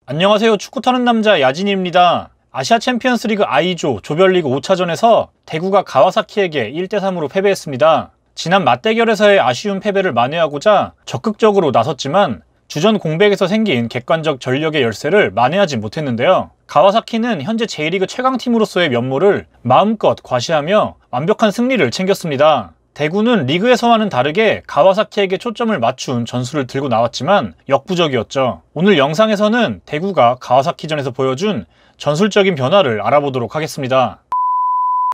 안녕하세요. 축구 터는 남자 야진입니다. 아시아 챔피언스 리그 I조 조별리그 5차전에서 대구가 가와사키에게 1대3으로 패배했습니다. 지난 맞대결에서의 아쉬운 패배를 만회하고자 적극적으로 나섰지만 주전 공백에서 생긴 객관적 전력의 열세를 만회하지 못했는데요. 가와사키는 현재 J리그 최강팀으로서의 면모를 마음껏 과시하며 완벽한 승리를 챙겼습니다. 대구는 리그에서와는 다르게 가와사키에게 초점을 맞춘 전술을 들고 나왔지만 역부족이었죠. 오늘 영상에서는 대구가 가와사키전에서 보여준 전술적인 변화를 알아보도록 하겠습니다.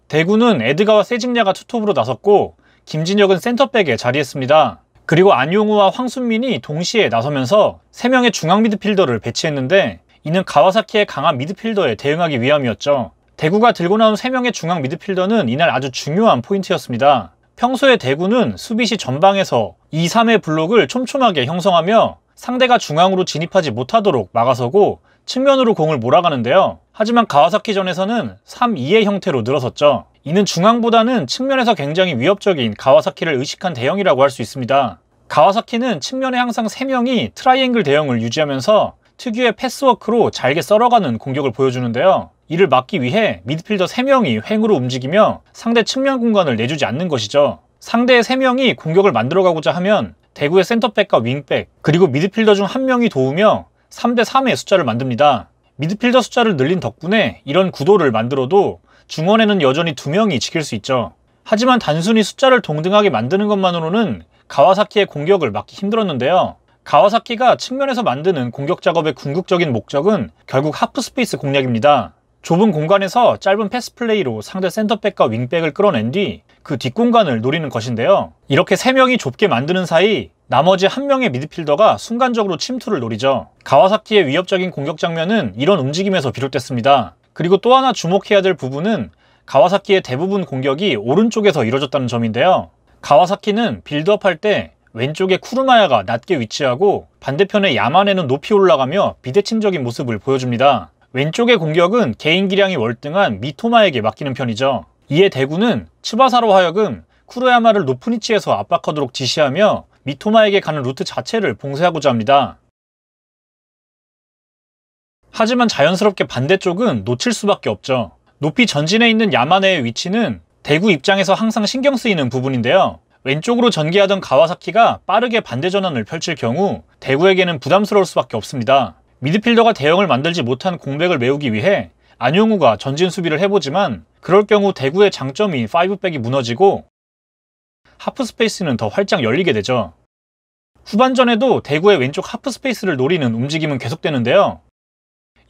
대구는 에드가와 세징야가 투톱으로 나섰고 김진혁은 센터백에 자리했습니다. 그리고 안용우와 황순민이 동시에 나서면서 3명의 중앙 미드필더를 배치했는데 이는 가와사키의 강한 미드필더에 대응하기 위함이었죠. 대구가 들고 나온 3명의 중앙 미드필더는 이날 아주 중요한 포인트였습니다. 평소에 대구는 수비 시 전방에서 2, 3의 블록을 촘촘하게 형성하며 상대가 중앙으로 진입하지 못하도록 막아서고 측면으로 공을 몰아가는데요. 하지만 가와사키전에서는 3-2의 형태로 늘어섰죠. 이는 중앙보다는 측면에서 굉장히 위협적인 가와사키를 의식한 대형이라고 할 수 있습니다. 가와사키는 측면에 항상 3명이 트라이앵글 대형을 유지하면서 특유의 패스워크로 잘게 썰어가는 공격을 보여주는데요. 이를 막기 위해 미드필더 3명이 횡으로 움직이며 상대 측면 공간을 내주지 않는 것이죠. 상대의 3명이 공격을 만들어가고자 하면 대구의 센터백과 윙백 그리고 미드필더 중 1명이 도우며 3대3의 숫자를 만듭니다. 미드필더 숫자를 늘린 덕분에 이런 구도를 만들어도 중원에는 여전히 2명이 지킬 수 있죠. 하지만 단순히 숫자를 동등하게 만드는 것만으로는 가와사키의 공격을 막기 힘들었는데요. 가와사키가 측면에서 만드는 공격 작업의 궁극적인 목적은 결국 하프스페이스 공략입니다. 좁은 공간에서 짧은 패스 플레이로 상대 센터백과 윙백을 끌어낸 뒤 그 뒷공간을 노리는 것인데요. 이렇게 3명이 좁게 만드는 사이 나머지 1명의 미드필더가 순간적으로 침투를 노리죠. 가와사키의 위협적인 공격 장면은 이런 움직임에서 비롯됐습니다. 그리고 또 하나 주목해야 될 부분은 가와사키의 대부분 공격이 오른쪽에서 이뤄졌다는 점인데요. 가와사키는 빌드업할 때 왼쪽에 쿠르마야가 낮게 위치하고 반대편에 야마네는 높이 올라가며 비대칭적인 모습을 보여줍니다. 왼쪽의 공격은 개인 기량이 월등한 미토마에게 맡기는 편이죠. 이에 대구는 츠바사로 하여금 쿠르야마를 높은 위치에서 압박하도록 지시하며 미토마에게 가는 루트 자체를 봉쇄하고자 합니다. 하지만 자연스럽게 반대쪽은 놓칠 수밖에 없죠. 높이 전진해 있는 야마네의 위치는 대구 입장에서 항상 신경 쓰이는 부분인데요. 왼쪽으로 전개하던 가와사키가 빠르게 반대 전환을 펼칠 경우 대구에게는 부담스러울 수밖에 없습니다. 미드필더가 대형을 만들지 못한 공백을 메우기 위해 안용우가 전진 수비를 해보지만 그럴 경우 대구의 장점인 5백이 무너지고 하프스페이스는 더 활짝 열리게 되죠. 후반전에도 대구의 왼쪽 하프스페이스를 노리는 움직임은 계속되는데요.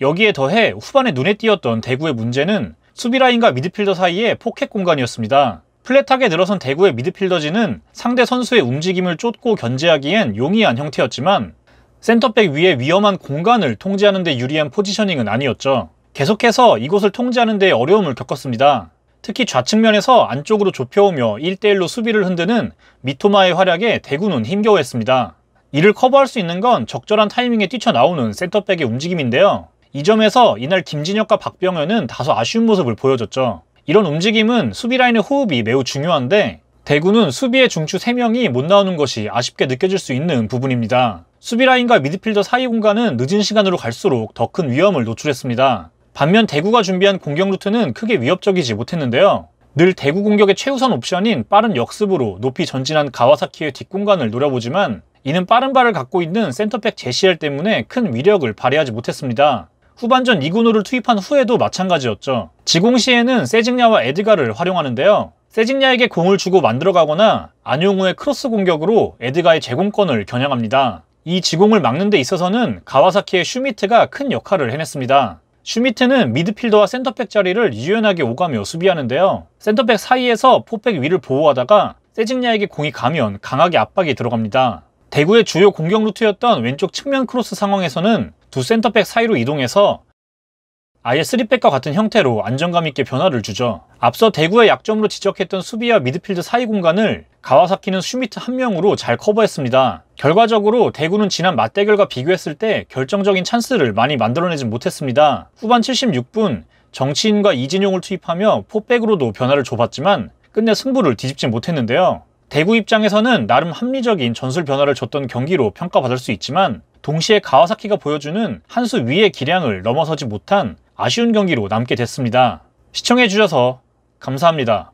여기에 더해 후반에 눈에 띄었던 대구의 문제는 수비라인과 미드필더 사이의 포켓 공간이었습니다. 플랫하게 늘어선 대구의 미드필더진은 상대 선수의 움직임을 쫓고 견제하기엔 용이한 형태였지만 센터백 위에 위험한 공간을 통제하는 데 유리한 포지셔닝은 아니었죠. 계속해서 이곳을 통제하는 데 어려움을 겪었습니다. 특히 좌측면에서 안쪽으로 좁혀오며 1대1로 수비를 흔드는 미토마의 활약에 대구는 힘겨워했습니다. 이를 커버할 수 있는 건 적절한 타이밍에 뛰쳐나오는 센터백의 움직임인데요. 이 점에서 이날 김진혁과 박병현은 다소 아쉬운 모습을 보여줬죠. 이런 움직임은 수비라인의 호흡이 매우 중요한데 대구는 수비의 중추 3명이 못 나오는 것이 아쉽게 느껴질 수 있는 부분입니다. 수비라인과 미드필더 사이 공간은 늦은 시간으로 갈수록 더 큰 위험을 노출했습니다. 반면 대구가 준비한 공격 루트는 크게 위협적이지 못했는데요. 늘 대구 공격의 최우선 옵션인 빠른 역습으로 높이 전진한 가와사키의 뒷공간을 노려보지만 이는 빠른 발을 갖고 있는 센터백 제시엘 때문에 큰 위력을 발휘하지 못했습니다. 후반전 이군호를 투입한 후에도 마찬가지였죠. 지공 시에는 세징야와 에드가를 활용하는데요. 세징야에게 공을 주고 만들어가거나 안용우의 크로스 공격으로 에드가의 제공권을 겨냥합니다. 이 지공을 막는 데 있어서는 가와사키의 슈미트가 큰 역할을 해냈습니다. 슈미트는 미드필더와 센터백 자리를 유연하게 오가며 수비하는데요. 센터백 사이에서 포백 위를 보호하다가 세징야에게 공이 가면 강하게 압박이 들어갑니다. 대구의 주요 공격 루트였던 왼쪽 측면 크로스 상황에서는 두 센터백 사이로 이동해서 아예 3백과 같은 형태로 안정감 있게 변화를 주죠. 앞서 대구의 약점으로 지적했던 수비와 미드필드 사이 공간을 가와사키는 슈미트 1명으로 잘 커버했습니다. 결과적으로 대구는 지난 맞대결과 비교했을 때 결정적인 찬스를 많이 만들어내진 못했습니다. 후반 76분 정치인과 이진용을 투입하며 포백으로도 변화를 줘봤지만 끝내 승부를 뒤집지 못했는데요. 대구 입장에서는 나름 합리적인 전술 변화를 줬던 경기로 평가받을 수 있지만 동시에 가와사키가 보여주는 한 수 위의 기량을 넘어서지 못한 아쉬운 경기로 남게 됐습니다. 시청해주셔서 감사합니다.